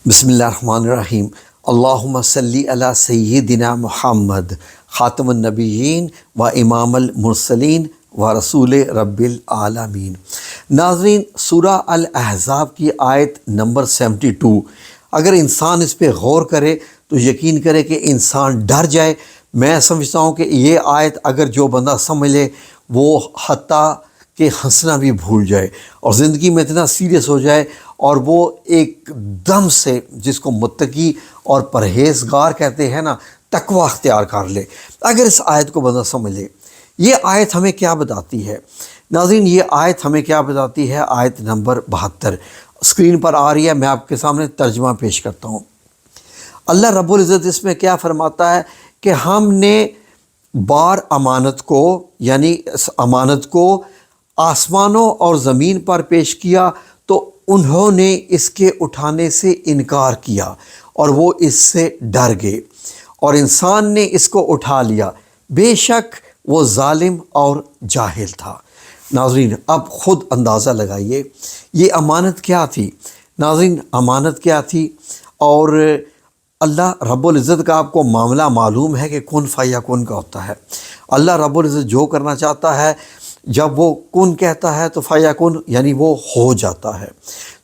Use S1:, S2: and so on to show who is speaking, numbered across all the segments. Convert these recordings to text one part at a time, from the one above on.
S1: بسم اللہ الرحمن الرحیم۔ اللہم صلی علی سیدنا محمد خاتم النبیین و امام المرسلین و رسول رب العالمین۔ ناظرین، سورہ الاحزاب کی آیت نمبر 72، اگر انسان اس پہ غور کرے تو یقین کرے کہ انسان ڈر جائے۔ میں سمجھتا ہوں کہ یہ آیت اگر جو بندہ سمجھ لے وہ حتیٰ کہ ہنسنا بھی بھول جائے اور زندگی میں اتنا سیریس ہو جائے اور وہ ایک دم سے، جس کو متقی اور پرہیزگار کہتے ہیں نا، تقوی اختیار کر لے اگر اس آیت کو بندہ سمجھ لے۔ یہ آیت ہمیں کیا بتاتی ہے ناظرین؟ یہ آیت ہمیں کیا بتاتی ہے؟ آیت نمبر 72 اسکرین پر آ رہی ہے، میں آپ کے سامنے ترجمہ پیش کرتا ہوں۔ اللہ رب العزت اس میں کیا فرماتا ہے کہ ہم نے بار امانت کو، یعنی اس امانت کو آسمانوں اور زمین پر پیش کیا تو انہوں نے اس کے اٹھانے سے انکار کیا اور وہ اس سے ڈر گئے، اور انسان نے اس کو اٹھا لیا، بے شک وہ ظالم اور جاہل تھا۔ ناظرین، اب خود اندازہ لگائیے یہ امانت کیا تھی۔ ناظرین، امانت کیا تھی؟ اور اللہ رب العزت کا آپ کو معاملہ معلوم ہے کہ کن فیکون کا ہوتا ہے۔ اللہ رب العزت جو کرنا چاہتا ہے، جب وہ کن کہتا ہے تو فیکون یعنی وہ ہو جاتا ہے۔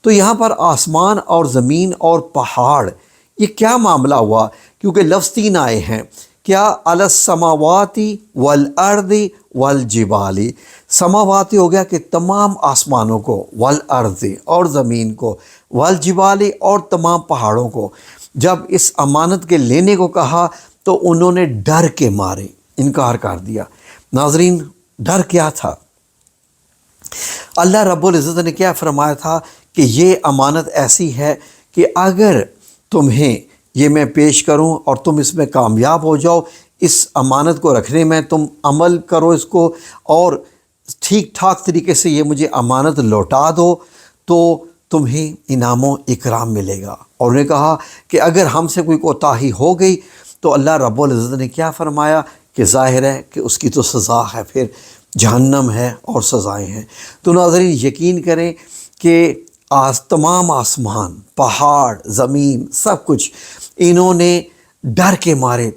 S1: تو یہاں پر آسمان اور زمین اور پہاڑ، یہ کیا معاملہ ہوا؟ کیونکہ لفظ 3 آئے ہیں، کیا علی السماوات والارض والجبال۔ سماواتی ہو گیا کہ تمام آسمانوں کو، والارض اور زمین کو، والجبال اور تمام پہاڑوں کو۔ جب اس امانت کے لینے کو کہا تو انہوں نے ڈر کے مارے انکار کر دیا۔ ناظرین، ڈر کیا تھا؟ اللہ رب العزت نے کیا فرمایا تھا کہ یہ امانت ایسی ہے کہ اگر تمہیں یہ میں پیش کروں اور تم اس میں کامیاب ہو جاؤ، اس امانت کو رکھنے میں تم عمل کرو اس کو اور ٹھیک ٹھاک طریقے سے یہ مجھے امانت لوٹا دو، تو تمہیں انعام و اکرام ملے گا۔ اور انہوں نے کہا کہ اگر ہم سے کوئی کوتاہی ہو گئی تو اللہ رب العزت نے کیا فرمایا کہ ظاہر ہے کہ اس کی تو سزا ہے، پھر جہنم ہے اور سزائیں ہیں۔ تو ناظرین، یقین کریں کہ تمام آسمان، پہاڑ، زمین، سب کچھ انہوں نے ڈر کے مارے۔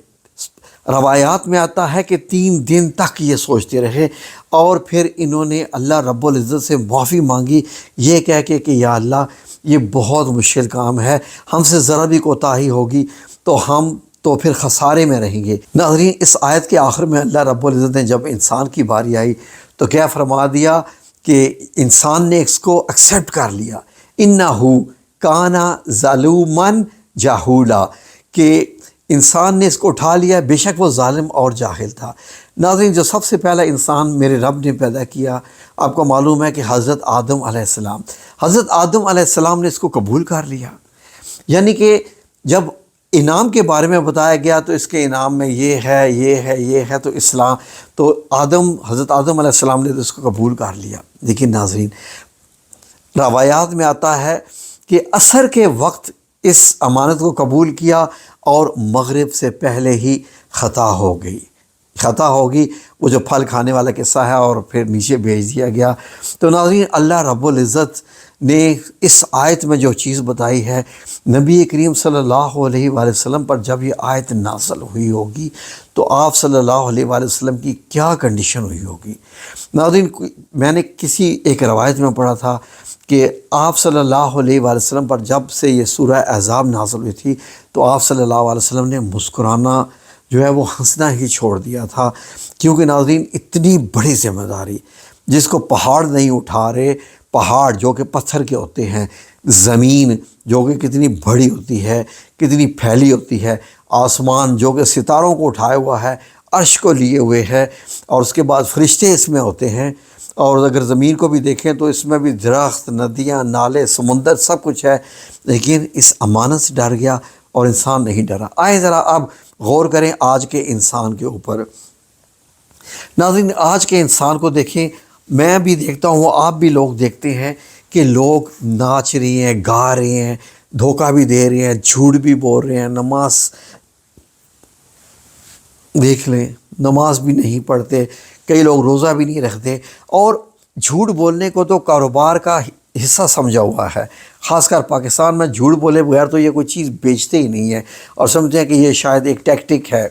S1: روایات میں آتا ہے کہ 3 دن تک یہ سوچتے رہے اور پھر انہوں نے اللہ رب العزت سے معافی مانگی، یہ کہہ کے کہ یا اللہ، یہ بہت مشکل کام ہے، ہم سے ذرا بھی کوتاہی ہوگی تو ہم تو پھر خسارے میں رہیں گے۔ ناظرین، اس آیت کے آخر میں اللہ رب العزت نے جب انسان کی باری آئی تو کیا فرما دیا کہ انسان نے اس کو ایکسیپٹ کر لیا، انہو کان ظلوما جہولا، کہ انسان نے اس کو اٹھا لیا، بے شک وہ ظالم اور جاہل تھا۔ ناظرین، جو سب سے پہلا انسان میرے رب نے پیدا کیا، آپ کو معلوم ہے کہ حضرت آدم علیہ السلام، حضرت آدم علیہ السلام نے اس کو قبول کر لیا۔ یعنی کہ جب انعام کے بارے میں بتایا گیا تو اس کے انعام میں یہ ہے، یہ ہے، یہ ہے، تو اسلام، تو حضرت آدم علیہ السلام نے تو اس کو قبول کر لیا۔ لیکن ناظرین، روایات میں آتا ہے کہ عصر کے وقت اس امانت کو قبول کیا اور مغرب سے پہلے ہی خطا ہو گئی، وہ جو پھل کھانے والا قصہ ہے، اور پھر نیچے بھیج دیا گیا۔ تو ناظرین، اللہ رب العزت نے اس آیت میں جو چیز بتائی ہے، نبی کریم صلی اللہ علیہ وآلہ وسلم پر جب یہ آیت نازل ہوئی ہوگی تو آپ صلی اللہ علیہ وآلہ وسلم کی کیا کنڈیشن ہوئی ہوگی۔ ناظرین، میں نے کسی ایک روایت میں پڑھا تھا کہ آپ صلی اللہ علیہ وآلہ وسلم پر جب سے یہ سورہ احزاب نازل ہوئی تھی تو آپ صلی اللہ علیہ وسلم نے مسکرانا جو ہے وہ ہنسنا ہی چھوڑ دیا تھا، کیونکہ ناظرین، اتنی بڑی ذمہ داری جس کو پہاڑ نہیں اٹھا رہے، پہاڑ جو کہ پتھر کے ہوتے ہیں، زمین جو کہ کتنی بڑی ہوتی ہے، کتنی پھیلی ہوتی ہے، آسمان جو کہ ستاروں کو اٹھائے ہوا ہے، عرش کو لیے ہوئے ہے، اور اس کے بعد فرشتے اس میں ہوتے ہیں، اور اگر زمین کو بھی دیکھیں تو اس میں بھی درخت، ندیاں، نالے، سمندر، سب کچھ ہے، لیکن اس امانت سے ڈر گیا اور انسان نہیں ڈرا۔ آئے ذرا اب غور کریں آج کے انسان کے اوپر۔ ناظرین، آج کے انسان کو دیکھیں، میں بھی دیکھتا ہوں، آپ بھی لوگ دیکھتے ہیں کہ لوگ ناچ رہے ہیں، گا رہے ہیں، دھوکہ بھی دے رہے ہیں، جھوٹ بھی بول رہے ہیں، نماز دیکھ لیں، نماز بھی نہیں پڑھتے، کئی لوگ روزہ بھی نہیں رکھتے، اور جھوٹ بولنے کو تو کاروبار کا حصہ سمجھا ہوا ہے۔ خاص کر پاکستان میں جھوٹ بولے بغیر تو یہ کوئی چیز بیچتے ہی نہیں ہے، اور سمجھتے ہیں کہ یہ شاید ایک ٹیکٹک ہے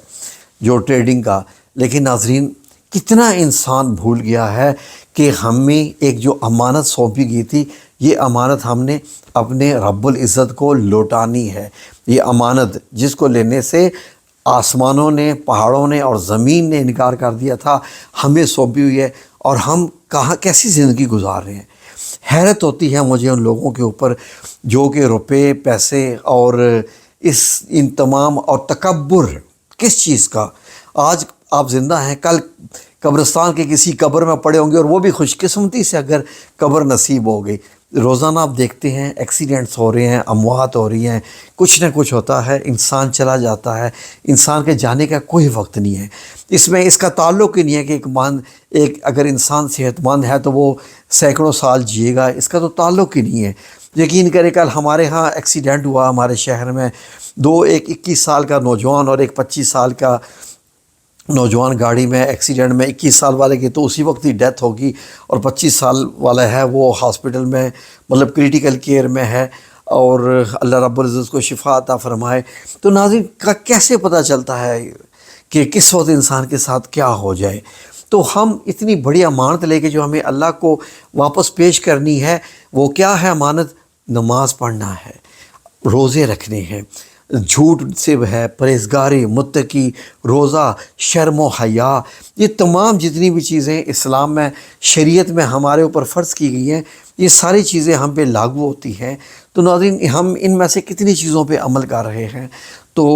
S1: جو ٹریڈنگ کا۔ لیکن ناظرین، کتنا انسان بھول گیا ہے کہ ہمیں ایک جو امانت سونپی گئی تھی، یہ امانت ہم نے اپنے رب العزت کو لوٹانی ہے۔ یہ امانت جس کو لینے سے آسمانوں نے، پہاڑوں نے اور زمین نے انکار کر دیا تھا، ہمیں سونپی ہوئی ہے، اور ہم کہاں کیسی زندگی گزار رہے ہیں۔ حیرت ہوتی ہے مجھے ان لوگوں کے اوپر جو کہ روپے، پیسے اور ان تمام اور تکبر کس چیز کا۔ آج آپ زندہ ہیں، کل قبرستان کے کسی قبر میں پڑے ہوں گے، اور وہ بھی خوش قسمتی سے اگر قبر نصیب ہو گئی۔ روزانہ آپ دیکھتے ہیں ایکسیڈنٹس ہو رہے ہیں، اموات ہو رہی ہیں، کچھ نہ کچھ ہوتا ہے، انسان چلا جاتا ہے، انسان کے جانے کا کوئی وقت نہیں ہے۔ اس کا تعلق ہی نہیں ہے کہ ایک اگر انسان صحت مند ہے تو وہ سینکڑوں سال جیے گا، اس کا تو تعلق ہی نہیں ہے۔ یقین کریں، کل ہمارے ہاں ایکسیڈنٹ ہوا ہمارے شہر میں، ایک 21 سال کا نوجوان اور ایک 25 سال کا نوجوان گاڑی میں ایکسیڈنٹ میں، 21 سال والے کی تو اسی وقت ہی ڈیتھ ہوگی، اور 25 سال والا ہے وہ ہاسپٹل میں، مطلب کریٹیکل کیئر میں ہے، اور اللہ رب العزت کو شفا عطا فرمائے۔ تو ناظرین، کیسے پتہ چلتا ہے کہ کس وقت انسان کے ساتھ کیا ہو جائے؟ تو ہم اتنی بڑی امانت لے کے جو ہمیں اللہ کو واپس پیش کرنی ہے، وہ کیا ہے امانت؟ نماز پڑھنا ہے، روزے رکھنے ہیں، جھوٹ سے ہے پرہیزگاری، متقی، روزہ، شرم و حیا، یہ تمام جتنی بھی چیزیں اسلام میں، شریعت میں ہمارے اوپر فرض کی گئی ہیں، یہ ساری چیزیں ہم پہ لاگو ہوتی ہیں۔ تو ناظرین، ہم ان میں سے کتنی چیزوں پہ عمل کر رہے ہیں؟ تو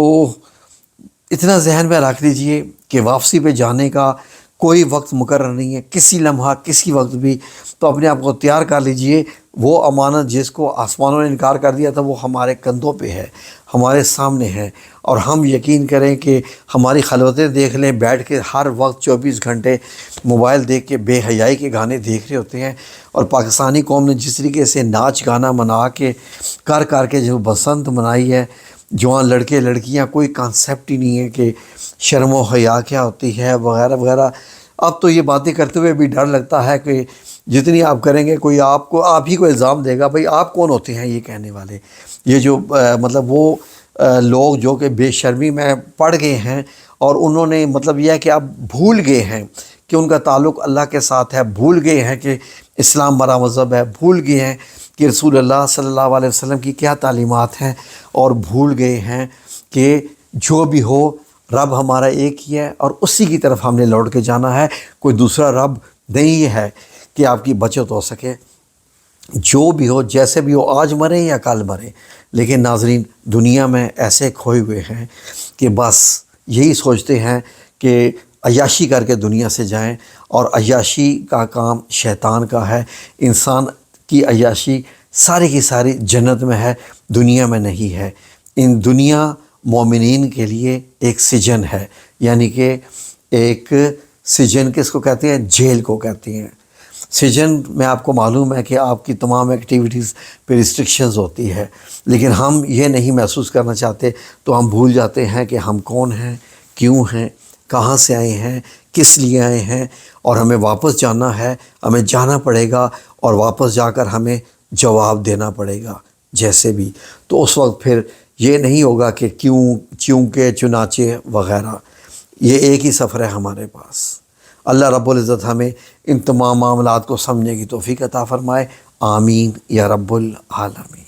S1: اتنا ذہن میں رکھ لیجئے کہ واپسی پہ جانے کا کوئی وقت مقرر نہیں ہے، کسی لمحہ کسی وقت بھی۔ تو اپنے آپ کو تیار کر لیجئے، وہ امانت جس کو آسمانوں نے انکار کر دیا تھا وہ ہمارے کندھوں پہ ہے، ہمارے سامنے ہے، اور ہم یقین کریں کہ ہماری خلوتیں دیکھ لیں، بیٹھ کے ہر وقت 24 گھنٹے موبائل دیکھ کے بے حیائی کے گانے دیکھ رہے ہوتے ہیں، اور پاکستانی قوم نے جس طریقے سے ناچ گانا منا کے کر کے جو بسنت منائی ہے، جوان لڑکے لڑکیاں، کوئی کانسیپٹ ہی نہیں ہے کہ شرم و حیا کیا ہوتی ہے وغیرہ وغیرہ۔ اب تو یہ باتیں کرتے ہوئے بھی ڈر لگتا ہے کہ جتنی آپ کریں گے کوئی آپ ہی کو الزام دے گا، بھئی آپ کون ہوتے ہیں یہ کہنے والے؟ یہ جو مطلب وہ لوگ جو کہ بے شرمی میں پڑ گئے ہیں، اور انہوں نے مطلب یہ ہے کہ اب بھول گئے ہیں کہ ان کا تعلق اللہ کے ساتھ ہے، بھول گئے ہیں کہ اسلام ہمارا مذہب ہے، بھول گئے ہیں کہ رسول اللہ صلی اللہ علیہ وسلم کی کیا تعلیمات ہیں، اور بھول گئے ہیں کہ جو بھی ہو رب ہمارا ایک ہی ہے، اور اسی کی طرف ہم نے لوٹ کے جانا ہے، کوئی دوسرا رب نہیں ہے کہ آپ کی بچت ہو سکے۔ جو بھی ہو، جیسے بھی ہو، آج مریں یا کل مریں، لیکن ناظرین، دنیا میں ایسے کھوئے ہوئے ہیں کہ بس یہی سوچتے ہیں کہ عیاشی کر کے دنیا سے جائیں، اور عیاشی کا کام شیطان کا ہے۔ انسان کی عیاشی ساری کی ساری جنت میں ہے، دنیا میں نہیں ہے۔ ان دنیا مومنین کے لیے ایک سجن ہے، یعنی کہ ایک سجن کس کو کہتے ہیں؟ جیل کو کہتے ہیں۔ سجن میں آپ کو معلوم ہے کہ آپ کی تمام ایکٹیویٹیز پہ ریسٹرکشنز ہوتی ہے، لیکن ہم یہ نہیں محسوس کرنا چاہتے، تو ہم بھول جاتے ہیں کہ ہم کون ہیں، کیوں ہیں، کہاں سے آئے ہیں، کس لیے آئے ہیں، اور ہمیں واپس جانا ہے، ہمیں جانا پڑے گا، اور واپس جا کر ہمیں جواب دینا پڑے گا جیسے بھی۔ تو اس وقت پھر یہ نہیں ہوگا کہ کیوں، چونکہ، چنانچہ وغیرہ، یہ ایک ہی سفر ہے ہمارے پاس۔ اللہ رب العزت ہمیں ان تمام معاملات کو سمجھنے کی توفیق عطا فرمائے، آمین یا رب العالمین۔